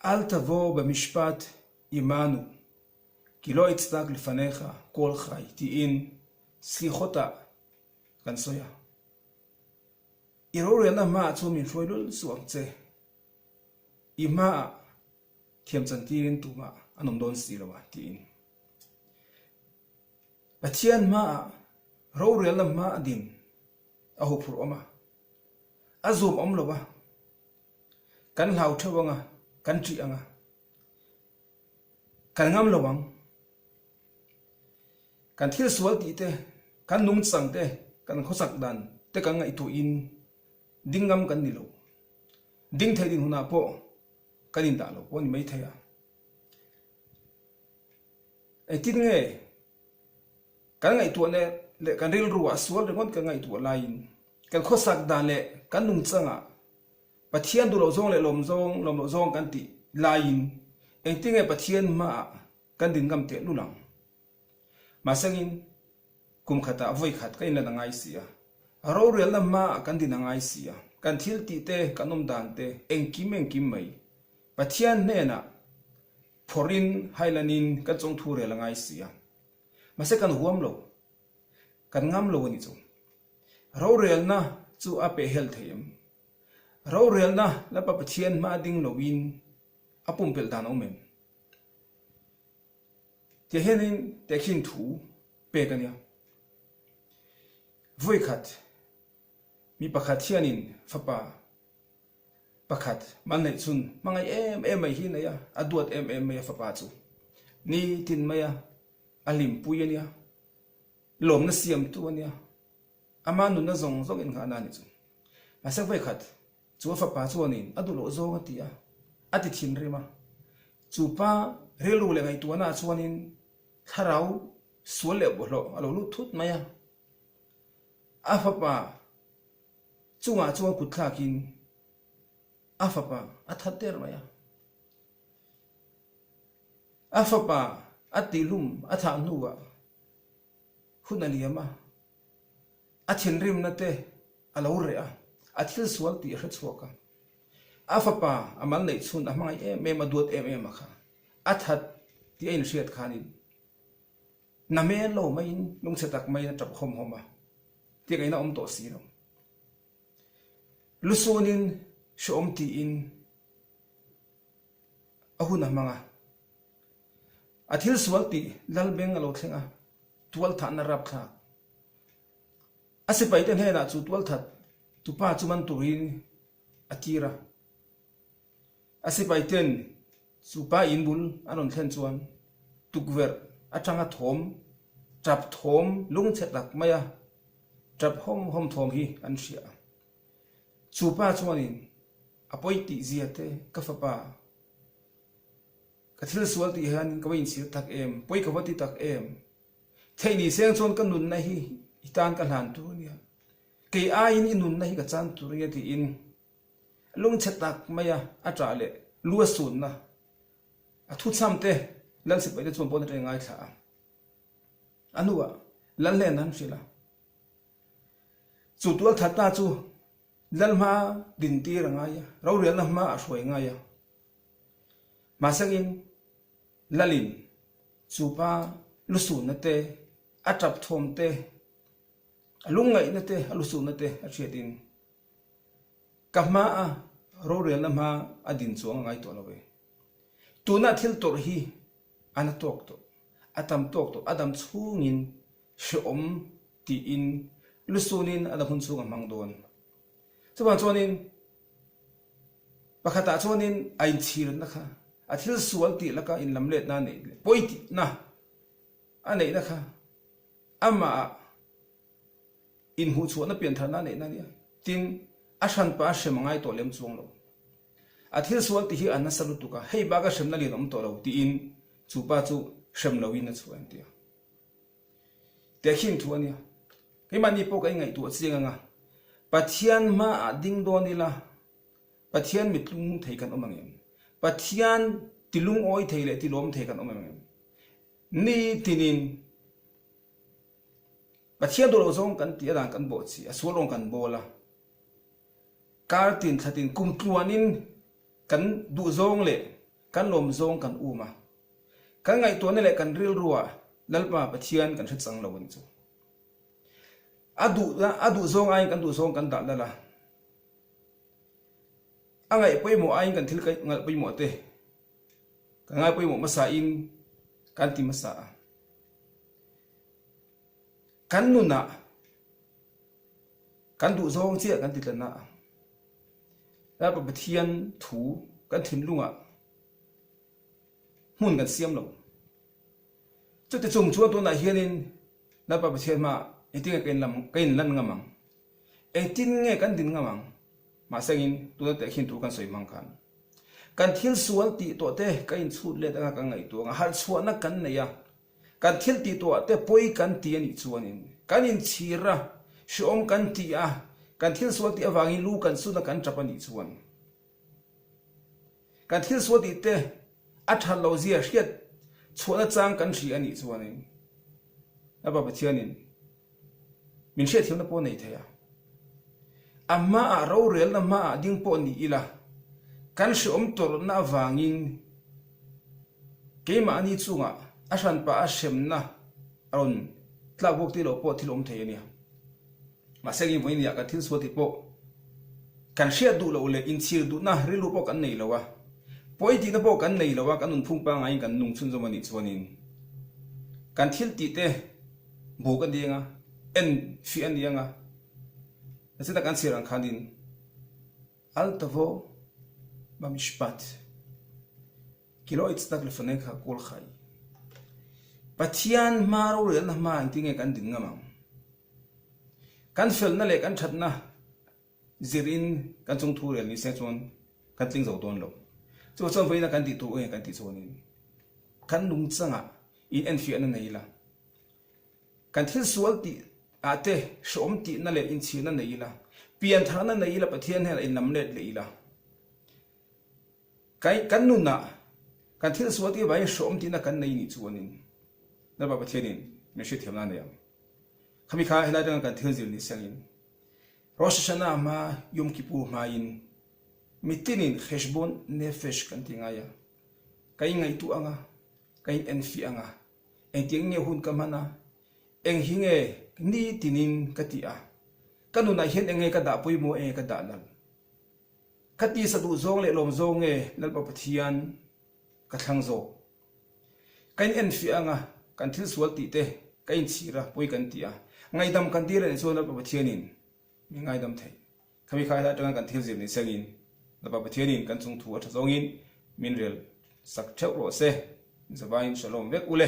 אל תבוא במשפט עמנו, כי לא יצדק לפניך כל חי, תהין סליחותה כנסויה. RORELNA ma chu min hroilul suang che ima thiam chantirin tuma anom don silawa tin pathian ma RORELNA ma din ahu phur oma azum omlowa kan hlau thawanga kan tri anga kan ngam lowang kan thil sual ti te kan nung chang te kan khosak dan te kan ngai tu in dingam kan nilo ding thai din huna po kanin da lo po ni mai thaya ai tin nge kan ngai tu ne le kan ril ruwa sual rengon kan ngai tu lain kan khosak dan le kan nung changa pathian du lo zong le lom lo zong kan ti lain ai tin nge pathian ma kan din ngam te lulang masangin kum khata voi khat kai na ngai sia RORELNA ma kan din ngai sia kan thil ti te kanom dan te engkim mai pathian ne na forin hailanin ka chong thu re langai sia mase kan huam lo kan ngam lo ni chu RORELNA chu ape hel theim RORELNA la pa pathian ma ding lowin apum pel dan omen te henin te khin thu pe kan ya voi khat mi pakhat hianin fapa pakhat man nei chun mangai em mai hi na ya aduat em mai fapa chu ni tin maya alim puya lom na siam tu ania amanu na zong in khana ni chu asak voi khat chu fapa chu anin adulo zong atia ati thin rima chu pa relu le ngai tu na chuanin tharau suale bolo alo lu thut maya afapa chunga kuthlakin afapa athater maya afapa atilum atha nuwa hunaliama athinrim nate alaurea athil swal ti hretsuaka afapa amal nei chun amangai em adut em akha athat ti ein riat khanin name lo mai lung chetak mai na tap khom homa ti ngai na om to si no lusunin shom ti in ahuna manga athil swal ti lalbeng alo thlenga tual tha na rap kha ase pai ten he na chu tual that tu pa chuman turin atira ase pai ten chu pa in bul anon thlen chuan tukver atanga thom trap thom lung chetak maya trap hom thom hi an sia chupa chuanin apoi ti ziate kafapa kathil sual ti han kawain sir tak em poi kawati tak em theini seng chon kan nun na hi itan kan han tu nia ke a in inun na hi ka chan tu ria ti in lung chetak maya atra le lua sun na athu chamte lan se pai de chon pon re ngai tha anuwa lan le nan sila chu tual thata chu lalma din ti rangaya RORELNA ma ashoi ngaya masangin lalin chupa lusun nate atrap thom te alungai nate alusun nate achiatin kama RORELNA ma adin chuang ngai to lawe tuna thil tor hi ana tok to atam tok to adam chungin shom ti in lusunin adahun chunga mangdon chuan chuanin pakhata chuanin ain thir na kha athil sual ti laka in lamlet na nei poiti na anei na kha ama in hu chuan na pian thar na nei na nia tin ashan pa shemangai to lem chuang lo athil sual ti hi anna salutu ka hei baga shemna li nom to lo ti in chupa chu shem lo in na chuan tia te khin thuania ke mani po kai ngai tu chinga nga pathian ma ding donila pathian mitlung thei kan omangem pathian tilung oi thei le tilom thei kan omangem ni tinin pathian do zong kan ti adang kan bo chi asolong kan bola kartin thatin kum tluanin kan du zong le kan lom zong kan uma kan ngai to ne le kan ril ruwa lalpa pathian kan hret sang lo ni chu adu zong ai kan du zong kan da la angai poimo ai kan thil kai ngal poimo te kan ngai poimo masa in kan ti masa kan nuna kan du zong chia kan ti lana la pa pathian thu kan thin lunga mun kan siam lo chu te chung chu to na hianin la pa pathian ma eting kain lan ngamang etin nge kan din ngamang ma sengin tu te hin tu kan soi mang kan thil sual ti to te kain chut le ta ka ngai tu nga har chuan na kan ne ya kan thil ti to te poi kan ti ani chuanin kan in chira shom kan ti a kan thil sual ti awangin lu kan su na kan trapani chuan kan thil sual ti te a thal lo zia hriat chuan chang kan ri ani chuanin aba pathianin min hriat thiam na po nei theya amma a ROREL na ma ding po ni ila kan shom tor na wangin keima ani chunga a ran pa a shem na aron tla bok ti lo po thilom thei ania ma segi moin ya ka thil so ti po kan shia du lo le in chir du na rilu po kan nei lowa poi ti na po kan nei lowa kan un phung pa ngai kan nung chun zo mani chuanin kan thil ti te bu kan dinga en fi an yanga nasita kan sirang khanin altavo bamishpat kilo itstak le fanek ha kol khai pathian maro re na ma tinge kan din ngamang kan fel na le kan that na zirin kan chung thu re ni se chon kan tling zo ton lo chu chon voi na kan ti tu e kan ti chonin kan lung changa in en fi an nei la kan thil sual ti ate shom ti na le in chi na nei la pian thana nei la pathian he in nam le le la kai kan nu na kan thil sual ti bai shom ti na kan nei ni chuanin na ba pathianin me shi thiam na ne yam khami kha hela dang kan thil zil ni sangin rosh shana ma yom kippur ma in mitinin kheshbon nefesh kan tingaya kai ngai tu anga kai en fi anga en tiang nge hun kamana eng hinge ni tinin katia kanuna hian enge ka da puimo e ka da lal kati sa du zong le lom zong e lal pa pathian ka thlang zo kain en fi anga kan thil sual ti te kain chira poi kan tia ngai dam kan dir ne so lal pa pathianin mi ngai dam thei khami khai da tang kan thil zim ni sangin lal pa pathianin kan chung thu a thazongin min rel sak theu ro se zabain shalom vek ule